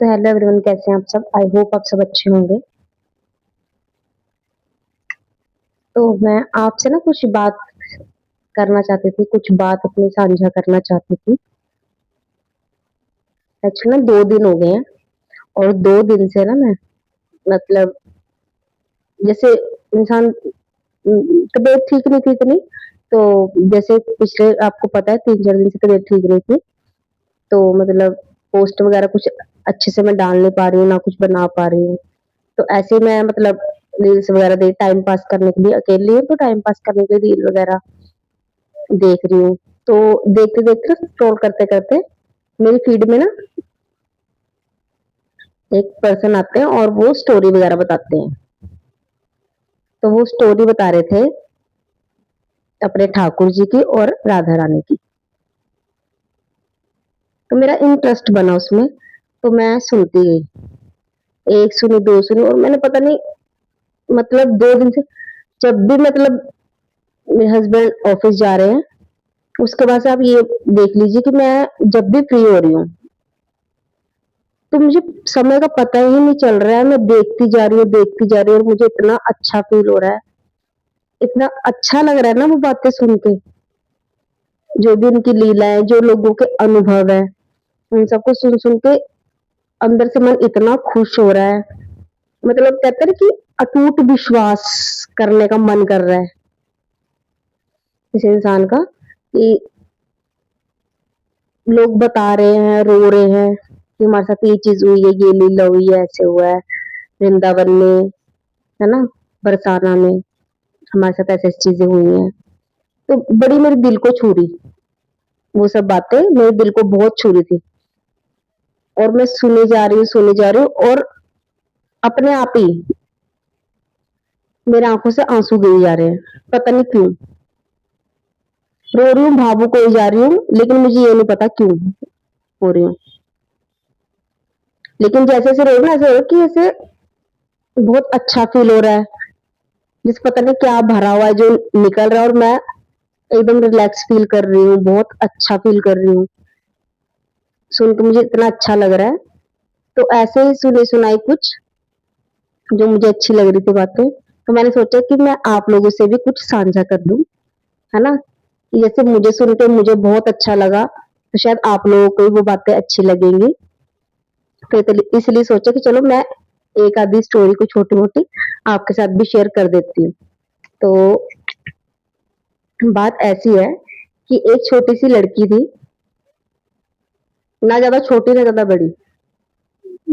So hello everyone, कैसे हैं आप सब? आई होप आप सब अच्छे होंगे। तो मैं आपसे ना कुछ बात करना चाहती थी, कुछ बात अपनी साझा करना चाहती थी। एक्चुअली ना 2 दिन हो गए हैं और 2 दिन से ना मैं मतलब जैसे इंसान तबीयत ठीक नहीं थी इतनी। तो जैसे पिछले आपको पता है 3-4 दिन से तबीयत ठीक नहीं थी। तो मतलब पोस्ट वगैरह कुछ अच्छे से मैं डाल नहीं पा रही हूँ, ना कुछ बना पा रही हूँ। तो ऐसे ही मैं मतलब रील्स वगैरह देख टाइम पास करने के लिए, अकेली हूँ तो टाइम पास करने के लिए रील वगैरह देख रही हूँ। तो देखते-देखते स्क्रॉल करते-करते मेरी फीड में ना एक पर्सन आते हैं और वो स्टोरी वगैरह बताते हैं। तो वो स्टोरी बता रहे थे अपने ठाकुर जी की और राधा रानी की। तो मेरा इंटरेस्ट बना उसमें, तो मैं सुनती गई। 1 सुनी, 2 सुनी और मैंने पता नहीं मतलब 2 दिन से जब भी मतलब मेरे हस्बैंड ऑफिस जा रहे हैं, उसके बाद से आप ये देख लीजिए कि मैं जब भी फ्री हो रही हूँ, तो मुझे समय का पता ही नहीं चल रहा है। मैं देखती जा रही हूँ और मुझे इतना अच्छा फ़ील हो रहा है, इतना अच्छा लग रहा है ना वो बातें सुन के। जो भी उनकी लीलाएँ, जो लोगों के अनुभव हैं, उन सबको सुन-सुन के अंदर से मन इतना खुश हो रहा है। मतलब कहते हैं ना कि अटूट विश्वास करने का मन कर रहा है इस इंसान का कि लोग बता रहे हैं, रो रहे हैं कि हमारे साथ ये चीज़ हुई है, ये लीला हुई है, ऐसे हुआ है, वृंदावन में, है ना? बरसाना में हमारे साथ ऐसी-ऐसी चीज़ें हुई हैं। तो बड़ी मेरे दिल को छू रही, वो सब बातें मेरे दिल को बहुत छू रही थी और मैं सुनी जा रही हूँ और अपने आप ही मेरे आँखों से आँसू गिरे जा रहे हैं, पता नहीं क्यों? रो रही हूँ, भावुक होई जा रही हूँ, लेकिन मुझे ये नहीं पता क्यों हो रही हूँ। लेकिन जैसे-जैसे रो रही हूँ ना, ऐसा हो रहा है कि ऐसे बहुत अच्छा फ़ील हो रहा है, जैसे पता नहीं क्या भरा हुआ है जो निकल रहा है और मैं एकदम रिलैक्स फ़ील कर रही हूँ, बहुत अच्छा फ़ील कर रही हूँ। सुन के मुझे इतना अच्छा लग रहा है। तो ऐसे ही सुनी-सुनाई कुछ जो मुझे अच्छी लग रही थी बातें, तो मैंने सोचा कि मैं आप लोगों से भी कुछ साझा कर दूँ, है ना? कि जैसे मुझे सुन के मुझे बहुत अच्छा लगा, तो शायद आप लोगों को भी वो बातें अच्छी लगेंगी। तो इसलिए सोचा कि चलो मैं एक आधी स्टोरी को छोटी-मोटी आपके साथ भी शेयर कर देती हूँ। तो बात ऐसी है कि एक छोटी-सी लड़की थी, ना ज़्यादा छोटी ना ज़्यादा बड़ी,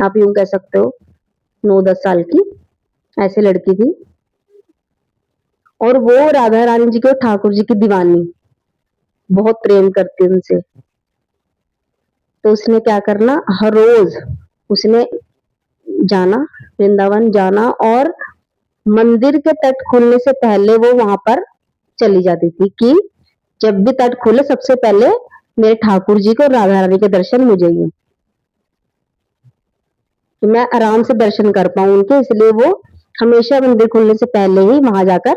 आप यूँ कह सकते हो 9-10 साल की, ऐसी लड़की थी और वो राधा रानी जी की और ठाकुर जी की दीवानी, बहुत प्रेम करती उनसे। तो उसने क्या करना हर रोज़ उसने जाना, वृंदावन जाना और मंदिर के तट खुलने से पहले वो वहाँ पर चली जाती थी कि जब भी तट खुले सबसे पहले मेरे ठाकुर जी को और राधा रानी के दर्शन मुझे ही हों, कि मैं आराम से दर्शन कर पाऊँ उनके, इसलिए वो हमेशा मंदिर खुलने से पहले ही वहाँ जाकर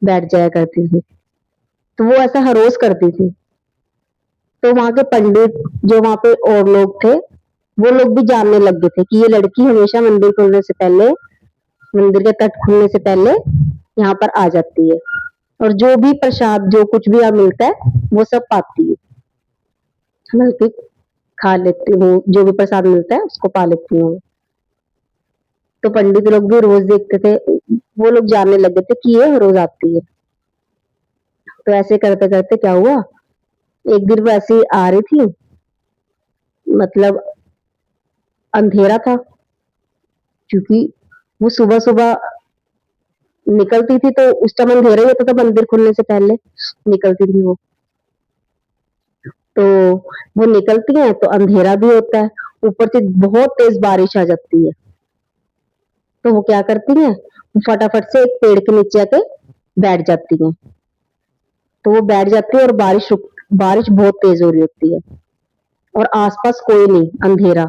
बैठ जाया करती थी। तो वो ऐसा हर रोज़ करती थी। तो वहाँ के पंडित जो वहाँ पे और लोग थे, वो लोग भी जानने लग गए थे कि ये लड़की हमेशा मंदिर खुलने से पहले, मंदिर के तट खुलने से पहले यहाँ पर आ जाती है और जो भी प्रसाद जो कुछ भी यहाँ मिलता है, वो सब पाती है। बल्कि खा लेती हूँ, जो भी प्रसाद मिलता है उसको पा लेती हूँ। तो पंडित लोग भी रोज़ देखते थे, वो लोग जानने लग गए थे कि ये रोज़ आती है। तो ऐसे करते-करते क्या हुआ, एक दिन वो ऐसे ही आ रही थी, मतलब अंधेरा था क्योंकि वो सुबह-सुबह निकलती थी तो उस टाइम अंधेरा ही होता था मंदिर खुलने से पहले, निकलती थी वो। तो वो निकलती हैं तो अंधेरा भी होता है, ऊपर से बहुत तेज़ बारिश आ जाती है। तो वो क्या करती हैं, फटाफट से एक पेड़ के नीचे आके बैठ जाती हैं। तो वो बैठ जाती है और बारिश बहुत तेज़ हो रही होती है और आस-पास कोई नहीं, अंधेरा।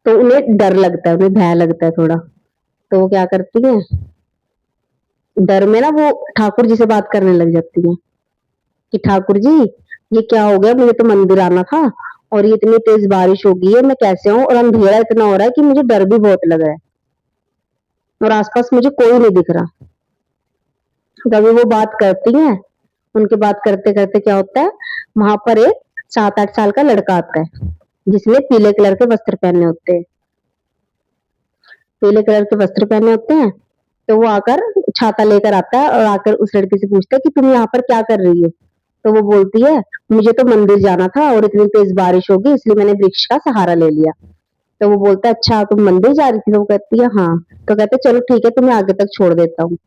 तो उन्हें डर लगता है, उन्हें भय लगता है थोड़ा। तो वो क्या करती हैं, डर में ना वो ठाकुर जी से बात करने लग जाती हैं कि ठाकुर जी, ये क्या हो गया? मुझे तो मंदिर आना था और ये इतनी तेज बारिश हो गई है, मैं कैसे आऊँ, और अंधेरा इतना हो रहा है कि मुझे डर भी बहुत लग रहा है और आसपास मुझे कोई नहीं दिख रहा। तभी वो बात करती हैं, उनके बात करते करते क्या होता है, वहां पर एक 7-8 साल का लड़का आता है जिसने पीले कलर के वस्त्र पहने होते हैं। पीले कलर के वस्त्र पहने होते हैं, तो वो आकर छाता लेकर आता है और आकर उस लड़की से पूछता है कि तुम यहाँ पर क्या कर रही हो। तो वो बोलती है, मुझे तो मंदिर जाना था और इतनी तेज बारिश होगी इसलिए मैंने वृक्ष का सहारा ले लिया। तो वो बोलता है, अच्छा तुम मंदिर जा रही थी? तो वो कहती है हाँ। तो कहते चलो ठीक है, तुम्हें आगे तक छोड़ देता हूँ।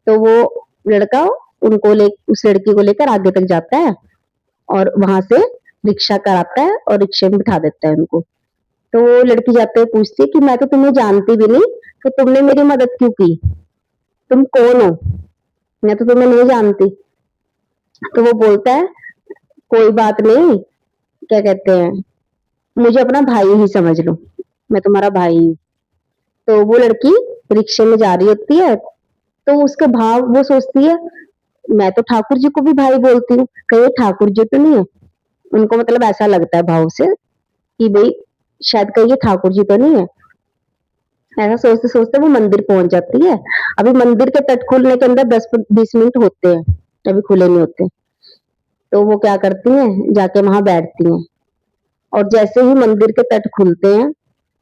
तो वो लड़का उस लड़की को लेकर आगे तक जाता है और वहां से रिक्शा कराता है और रिक्शे में बिठा देता है उनको। तो वो लड़की जाते हुए पूछती है कि मैं तो तुम्हें जानती भी नहीं, तो तुमने मेरी मदद क्यों की? तुम कौन हो? मैं तो तुम्हें नहीं जानती। तो वो बोलता है, कोई बात नहीं, क्या कहते हैं, मुझे अपना भाई ही समझ लो, मैं तुम्हारा भाई हूँ। तो वो लड़की रिक्शे में जा रही होती है, तो उसके भाव वो सोचती है, मैं तो ठाकुर जी को भी भाई बोलती हूँ, कहीं ये ठाकुर जी तो नहीं है? उनको मतलब ऐसा लगता है भाव से कि भई शायद कहीं ये ठाकुर जी तो नहीं है? ऐसा सोचते-सोचते वो मंदिर पहुँच जाती है। अभी मंदिर के तट खुलने के अंदर 10-20 मिनट होते हैं, अभी खुले नहीं होते। तो वो क्या करती हैं, जाके वहाँ बैठती हैं और जैसे ही मंदिर के तट खुलते हैं,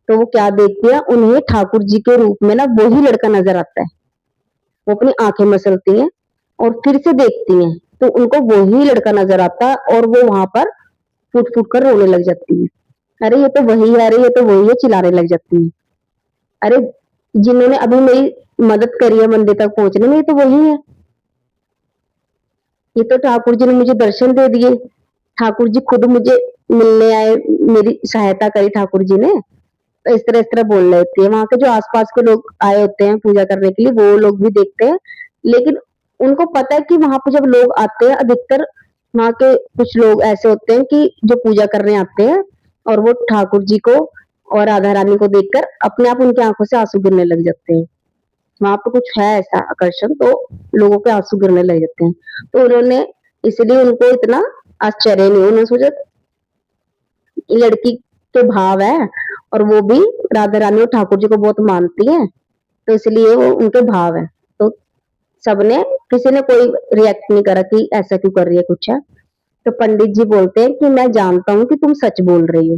तो वो क्या देखती हैं, उन्हें ठाकुर जी के रूप में ना वही लड़का नज़र आता है। वो अपनी आँखें मसलती हैं और फिर से देखती हैं, तो उनको वही लड़का नज़र आता है और वो वहाँ पर फूट-फूट कर रोने लग जाती हैं। अरे ये तो वही है, अरे ये तो वही है, चिल्लाने लग जाती हैं। अरे जिन्होंने अभी मेरी मदद करी है मंदिर तक पहुँचने में, ये तो वही है। ये तो ठाकुर जी ने मुझे दर्शन दे दिए। ठाकुर जी खुद मुझे मिलने आए, मेरी सहायता करी ठाकुर जी ने। तो इस तरह बोल रही थी। वहाँ के जो आस-पास के लोग आए होते हैं पूजा करने के लिए, वो लोग भी देखते हैं। लेकिन उनको पता है कि वहाँ पे जब लोग आते हैं, अधिकतर वहाँ के कुछ लोग ऐसे होते हैं कि जो पूजा करने आते हैं और वो ठाकुर जी को और राधा रानी को देखकर अपने आप उनकी आँखों से आँसू गिरने लग जाते हैं। वहाँ पे कुछ है ऐसा आकर्षण, तो लोगों के आँसू गिरने लग जाते हैं। तो उन्होंने इसलिए उनको इतना आश्चर्य नहीं हुआ। उन्होंने सोचा लड़की के भाव है और वो भी राधा रानी और ठाकुर जी को बहुत मानती है, तो इसलिए वो उनके भाव है। तो सबने किसी ने कोई रिएक्ट नहीं करा कि ऐसा क्यों कर रही है कुछ है। तो पंडित जी बोलते हैं कि मैं जानता हूँ कि तुम सच बोल रही हो।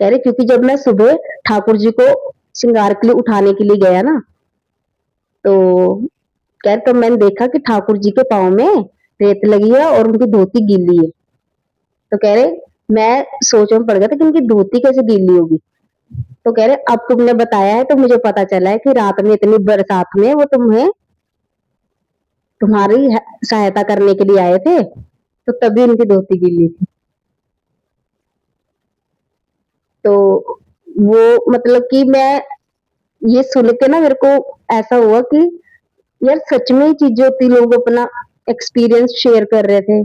कह रहे क्योंकि जब मैं सुबह ठाकुर जी को श्रृंगार के लिए उठाने के लिए गया ना, तो कह रहे तब मैंने देखा कि ठाकुर जी के पाँव में रेत लगी है और उनकी धोती गीली है। तो कह रहे मैं सोच में पड़ गया था कि उनकी धोती कैसे गीली होगी। तो कह रहे अब तुमने बताया है तो मुझे पता चला है कि रात में इतनी बरसात में वो तुम्हारी सहायता करने के लिए आए थे, तो तभी उनकी धोती गीली थी। तो वो मतलब कि मैं ये सुन के ना मेरे को ऐसा हुआ कि यार सच में ही चीजें होती, लोग अपना एक्सपीरियंस शेयर कर रहे थे।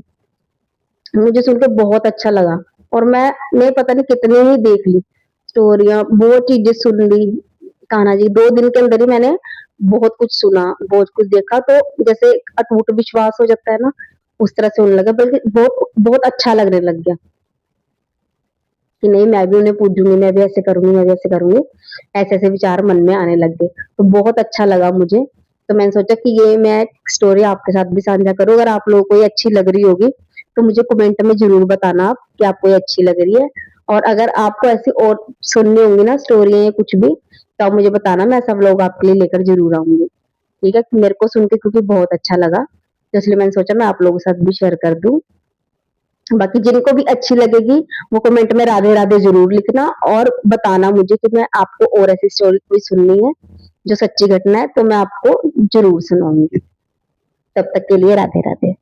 मुझे सुनकर बहुत अच्छा लगा और मैं पता नहीं कितनी ही देख ली स्टोरियाँ, बहुत चीजें सुन ली। कान्हा जी 2 दिन के अंदर ही मैंने बहुत कुछ सुना, बहुत कुछ देखा, तो जैसे अटूट विश्वास हो जाता है ना, उस तरह से होने लगा, बल्कि बहुत बहुत अच्छा लगने लग गया कि नहीं मैं भी उन्हें पूजूंगी, मैं भी ऐसे करूंगी, मैं भी ऐसे करूंगी। ऐसे ऐसे विचार मन में आने लग गए, तो बहुत अच्छा लगा मुझे। तो मैंने सोचा कि ये मैं स्टोरी आपके साथ भी साझा करूं। अगर आप लोगों को ये अच्छी लग रही होगी तो मुझे कमेंट में जरूर बताना आप कि आपको ये अच्छी लग रही है। और अगर आपको ऐसी और सुननी होंगी ना स्टोरी या कुछ भी, तो आप मुझे बताना, मैं सब लोग आपके लिए लेकर जरूर आऊंगी। ठीक है, मेरे को सुन के क्योंकि बहुत अच्छा लगा, तो इसलिए मैंने सोचा मैं आप लोगों के साथ भी शेयर कर दूं। बाकी जिनको भी अच्छी लगेगी वो कमेंट में राधे राधे जरूर लिखना और बताना मुझे कि मैं आपको और ऐसी स्टोरी कोई सुननी है जो सच्ची घटना है, तो मैं आपको जरूर सुनाऊंगी। तब तक के लिए राधे राधे।